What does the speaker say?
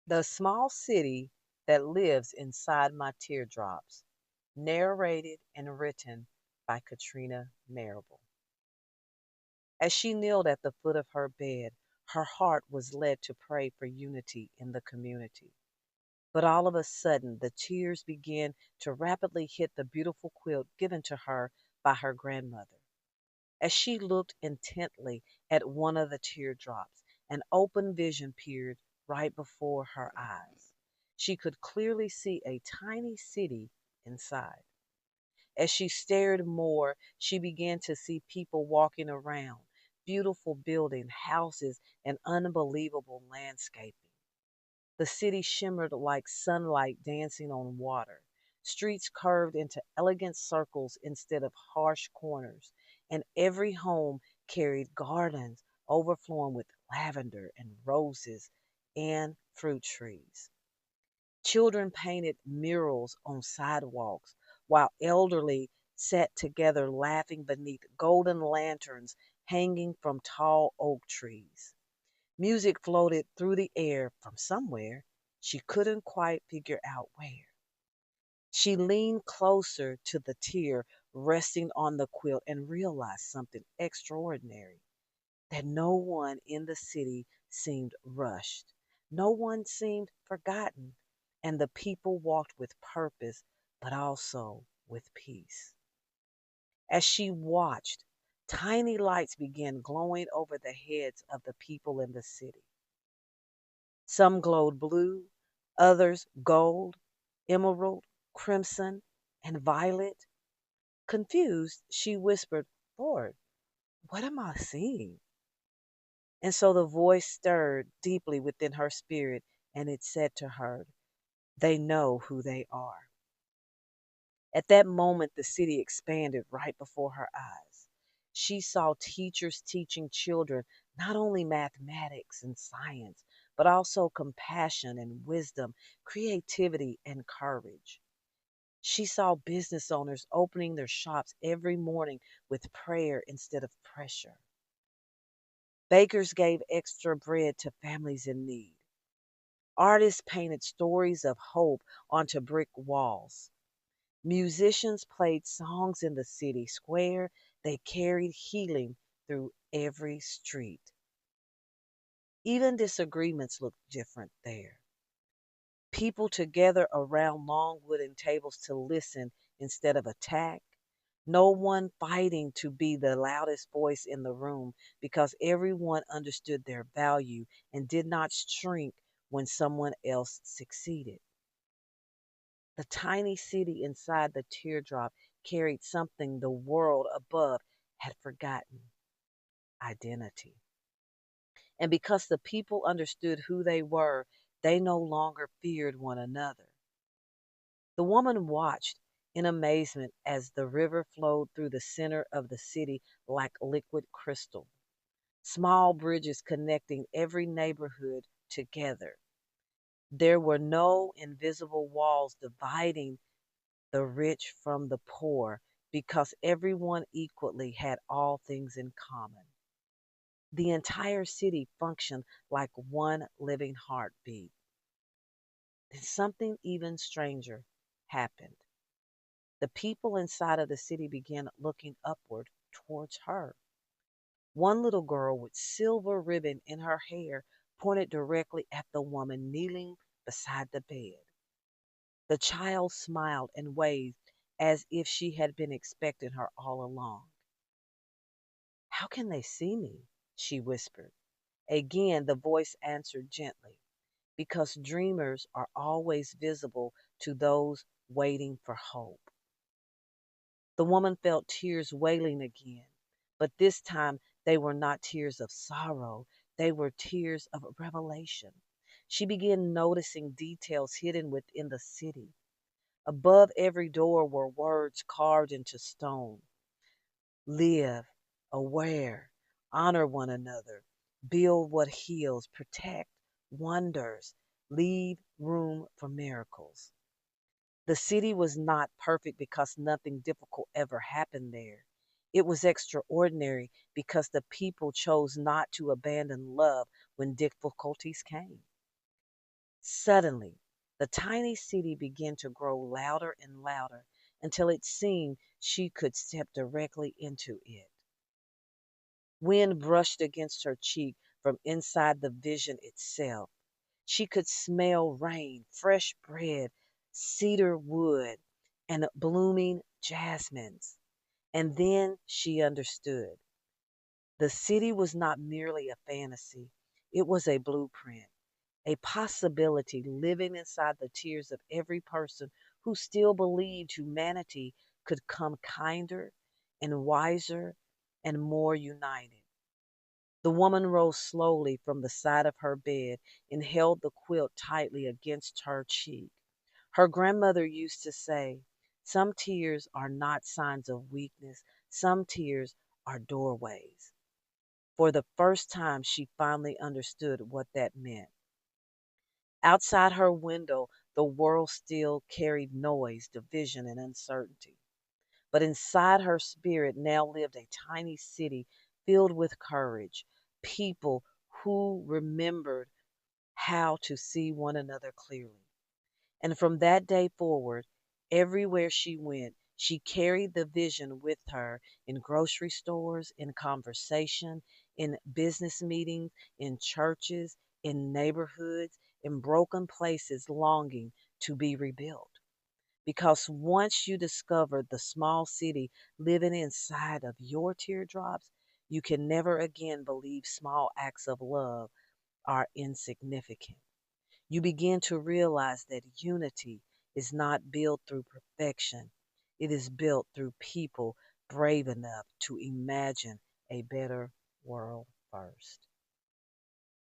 The Small City That Lives Inside My Teardrops, narrated and written by Katrina Marable. As she kneeled at the foot of her bed, her heart was led to pray for unity in the community. But all of a sudden, the tears began to rapidly hit the beautiful quilt given to her by her grandmother. As she looked intently at one of the teardrops, an open vision peered right before her eyes. She could clearly see a tiny city inside. As she stared more, she began to see people walking around, beautiful building, houses, and unbelievable landscaping. The city shimmered like sunlight dancing on water. Streets curved into elegant circles instead of harsh corners, and every home carried gardens overflowing with lavender and roses and fruit trees. Children painted murals on sidewalks, while elderly sat together laughing beneath golden lanterns hanging from tall oak trees. Music floated through the air from somewhere. She couldn't quite figure out where. She leaned closer to the tear resting on the quilt and realized something extraordinary, that no one in the city seemed rushed. No one seemed forgotten, and the people walked with purpose, but also with peace. As she watched, tiny lights began glowing over the heads of the people in the city. Some glowed blue, others gold, emerald, crimson, and violet. Confused, she whispered, Lord, what am I seeing? And so the voice stirred deeply within her spirit, and it said to her, They know who they are. At that moment, the city expanded right before her eyes. She saw teachers teaching children not only mathematics and science, but also compassion and wisdom, creativity and courage. She saw business owners opening their shops every morning with prayer instead of pressure. Bakers gave extra bread to families in need. Artists painted stories of hope onto brick walls. Musicians played songs in the city square. They carried healing through every street. Even disagreements looked different there. People together around long wooden tables to listen instead of attack. No one fighting to be the loudest voice in the room because everyone understood their value and did not shrink when someone else succeeded. The tiny city inside the teardrop carried something the world above had forgotten: identity. And because the people understood who they were, they no longer feared one another. The woman watched in amazement as the river flowed through the center of the city like liquid crystal, small bridges connecting every neighborhood together. There were no invisible walls dividing the rich from the poor because everyone equally had all things in common. The entire city functioned like one living heartbeat. Then something even stranger happened. The people inside of the city began looking upward towards her. One little girl with silver ribbon in her hair pointed directly at the woman kneeling beside the bed. The child smiled and waved as if she had been expecting her all along. How can they see me? She whispered. Again, the voice answered gently, because dreamers are always visible to those waiting for hope. The woman felt tears wailing again, but this time they were not tears of sorrow, they were tears of revelation. She began noticing details hidden within the city. Above every door were words carved into stone: live, aware, honor one another, build what heals, protect wonders, leave room for miracles. The city was not perfect because nothing difficult ever happened there. It was extraordinary because the people chose not to abandon love when difficulties came. Suddenly, the tiny city began to grow louder and louder until it seemed she could step directly into it. Wind brushed against her cheek from inside the vision itself. She could smell rain, fresh bread, cedar wood, and blooming jasmines. And then she understood. The city was not merely a fantasy, it was a blueprint, a possibility living inside the tears of every person who still believed humanity could come kinder and wiser and more united. The woman rose slowly from the side of her bed and held the quilt tightly against her cheek. Her grandmother used to say, "Some tears are not signs of weakness, some tears are doorways." For the first time, she finally understood what that meant. Outside her window, the world still carried noise, division, and uncertainty. But inside her spirit now lived a tiny city filled with courage, people who remembered how to see one another clearly. And from that day forward, everywhere she went, she carried the vision with her in grocery stores, in conversation, in business meetings, in churches, in neighborhoods, in broken places longing to be rebuilt. Because once you discover the small city living inside of your teardrops, you can never again believe small acts of love are insignificant. You begin to realize that unity is not built through perfection, it is built through people brave enough to imagine a better world first.